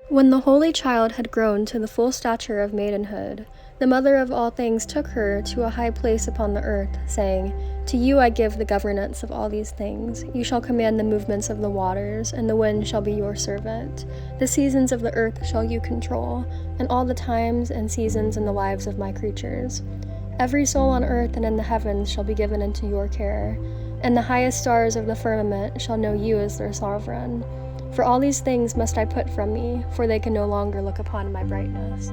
When the holy child had grown to the full stature of maidenhood, the mother of all things took her to a high place upon the earth, saying, "To you I give the governance of all these things. You shall command the movements of the waters, and the wind shall be your servant. The seasons of the earth shall you control, and all the times and seasons in the lives of my creatures. Every soul on earth and in the heavens shall be given into your care, and the highest stars of the firmament shall know you as their sovereign. For all these things must I put from me, for they can no longer look upon my brightness."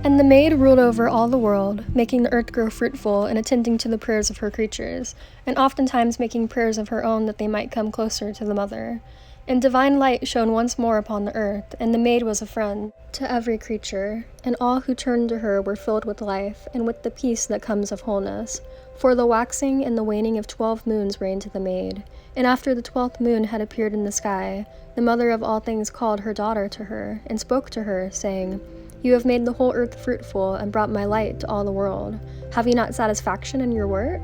And the maid ruled over all the world, making the earth grow fruitful and attending to the prayers of her creatures, and oftentimes making prayers of her own that they might come closer to the mother. And divine light shone once more upon the earth, and the maid was a friend to every creature, and all who turned to her were filled with life, and with the peace that comes of wholeness. For the waxing and the waning of 12 moons reigned to the maid. And after the 12th moon had appeared in the sky, the mother of all things called her daughter to her, and spoke to her, saying, "You have made the whole earth fruitful, and brought my light to all the world. Have you not satisfaction in your work?"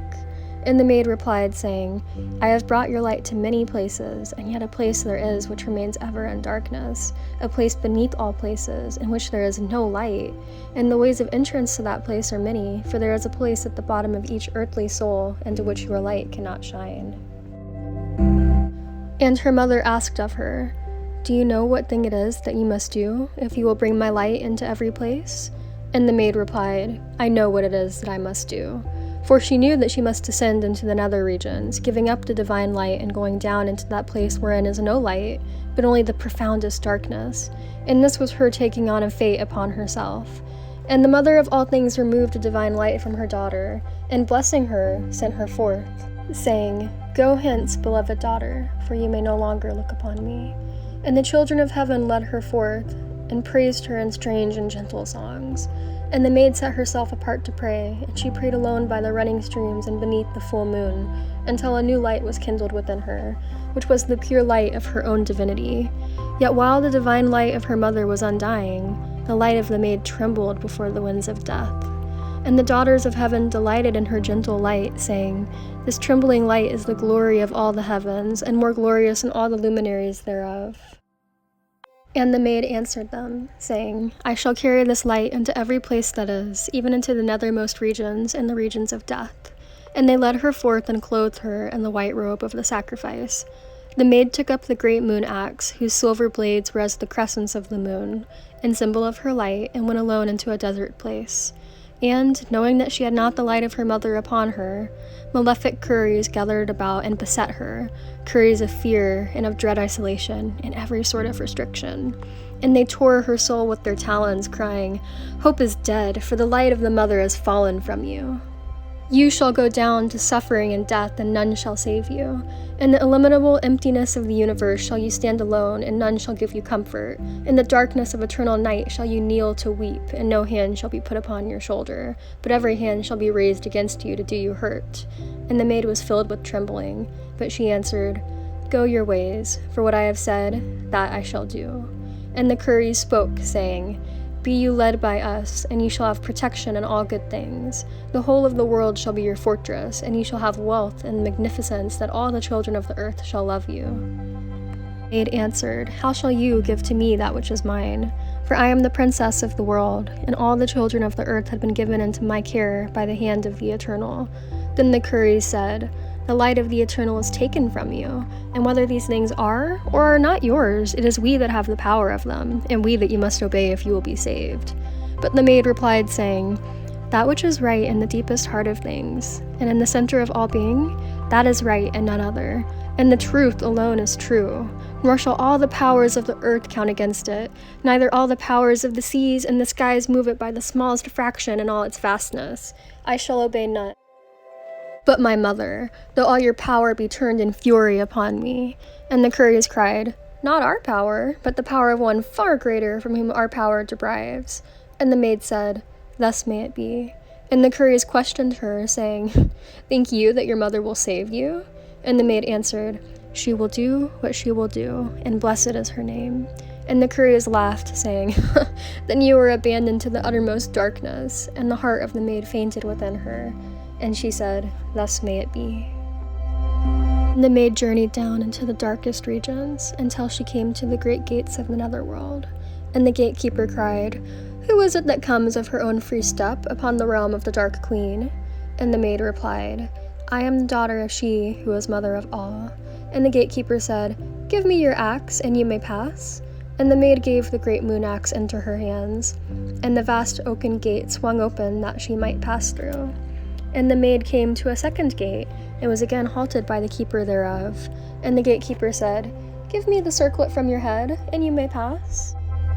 And the maid replied, saying, "I have brought your light to many places, and yet a place there is which remains ever in darkness, a place beneath all places, in which there is no light. And the ways of entrance to that place are many, for there is a place at the bottom of each earthly soul, into which your light cannot shine." And her mother asked of her, "Do you know what thing it is that you must do, if you will bring my light into every place?" And the maid replied, "I know what it is that I must do." For she knew that she must descend into the nether regions, giving up the divine light and going down into that place wherein is no light, but only the profoundest darkness. And this was her taking on a fate upon herself. And the mother of all things removed the divine light from her daughter, and blessing her, sent her forth, saying, "Go hence, beloved daughter, for you may no longer look upon me." And the children of heaven led her forth, and praised her in strange and gentle songs. And the maid set herself apart to pray, and she prayed alone by the running streams and beneath the full moon, until a new light was kindled within her, which was the pure light of her own divinity. Yet while the divine light of her mother was undying, the light of the maid trembled before the winds of death. And the daughters of heaven delighted in her gentle light, saying, "This trembling light is the glory of all the heavens, and more glorious than all the luminaries thereof." And the maid answered them, saying, "I shall carry this light into every place that is, even into the nethermost regions and the regions of death." And they led her forth and clothed her in the white robe of the sacrifice. The maid took up the great moon axe, whose silver blades were as the crescents of the moon, in symbol of her light, and went alone into a desert place. And, knowing that she had not the light of her mother upon her, malefic Curies gathered about and beset her, Curies of fear and of dread isolation, and every sort of restriction. And they tore her soul with their talons, crying, "Hope is dead, for the light of the mother has fallen from you. You shall go down to suffering and death, and none shall save you. In the illimitable emptiness of the universe shall you stand alone, and none shall give you comfort. In the darkness of eternal night shall you kneel to weep, and no hand shall be put upon your shoulder, but every hand shall be raised against you to do you hurt." And the maid was filled with trembling, but she answered, "Go your ways, for what I have said, that I shall do." And the Curies spoke, saying, "Be you led by us, and you shall have protection in all good things. The whole of the world shall be your fortress, and you shall have wealth and magnificence that all the children of the earth shall love you." The maid answered, "How shall you give to me that which is mine? For I am the princess of the world, and all the children of the earth had been given into my care by the hand of the Eternal." Then the Curies said, "The light of the Eternal is taken from you, and whether these things are or are not yours, it is we that have the power of them, and we that you must obey if you will be saved." But the maid replied, saying, "That which is right in the deepest heart of things, and in the center of all being, that is right and none other, and the truth alone is true. Nor shall all the powers of the earth count against it, neither all the powers of the seas and the skies move it by the smallest fraction in all its vastness. I shall obey none but my mother, though all your power be turned in fury upon me." And the Curies cried, "Not our power, but the power of one far greater from whom our power derives." And the maid said, "Thus may it be." And the Curies questioned her, saying, "Think you that your mother will save you?" And the maid answered, "She will do what she will do, and blessed is her name." And the Curies laughed, saying, "Then you were abandoned to the uttermost darkness." And the heart of the maid fainted within her. And she said, "Thus may it be." And the maid journeyed down into the darkest regions until she came to the great gates of the netherworld. And the gatekeeper cried, "Who is it that comes of her own free step upon the realm of the Dark Queen?" And the maid replied, "I am the daughter of she who is mother of all." And the gatekeeper said, "Give me your axe, and you may pass." And the maid gave the great moon axe into her hands, and the vast oaken gate swung open that she might pass through. And the maid came to a second gate, and was again halted by the keeper thereof. And the gatekeeper said, "Give me the circlet from your head, and you may pass."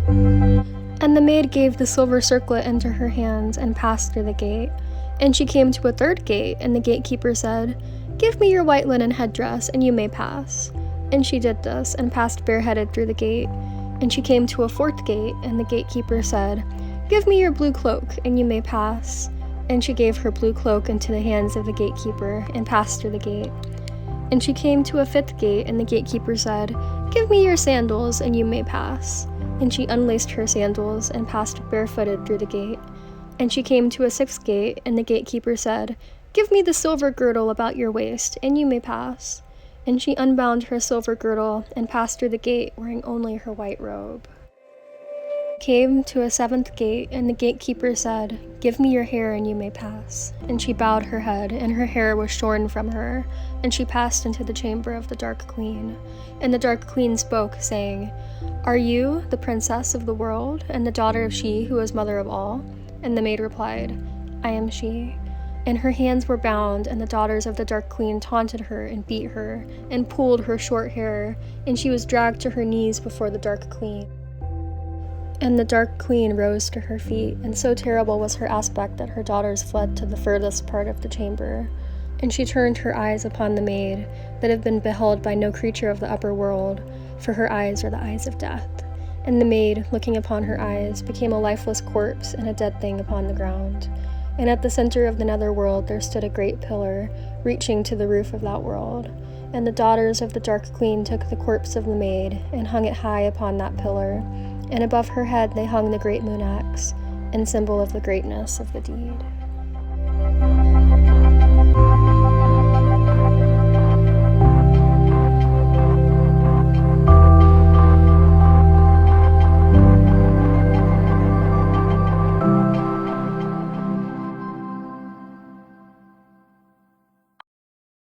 And the maid gave the silver circlet into her hands, and passed through the gate. And she came to a third gate, and the gatekeeper said, "Give me your white linen headdress, and you may pass." And she did this, and passed bareheaded through the gate. And she came to a fourth gate, and the gatekeeper said, "Give me your blue cloak, and you may pass." And she gave her blue cloak into the hands of the gatekeeper, and passed through the gate. And she came to a fifth gate, and the gatekeeper said, "Give me your sandals, and you may pass." And she unlaced her sandals, and passed barefooted through the gate. And she came to a sixth gate, and the gatekeeper said, "Give me the silver girdle about your waist, and you may pass." And she unbound her silver girdle, and passed through the gate, wearing only her white robe. Came to a seventh gate, and the gatekeeper said, "Give me your hair, and you may pass." And she bowed her head, and her hair was shorn from her, and she passed into the chamber of the Dark Queen. And the Dark Queen spoke, saying, "Are you the princess of the world, and the daughter of she who is mother of all?" And the maid replied, "I am she." And her hands were bound, and the daughters of the Dark Queen taunted her and beat her, and pulled her short hair, and she was dragged to her knees before the Dark Queen. And the Dark Queen rose to her feet, and so terrible was her aspect that her daughters fled to the furthest part of the chamber. And she turned her eyes upon the maid, that have been beheld by no creature of the upper world, for her eyes are the eyes of death. And the maid, looking upon her eyes, became a lifeless corpse and a dead thing upon the ground. And at the center of the netherworld there stood a great pillar, reaching to the roof of that world. And the daughters of the Dark Queen took the corpse of the maid, and hung it high upon that pillar, and above her head they hung the great moon axe, in symbol of the greatness of the deed.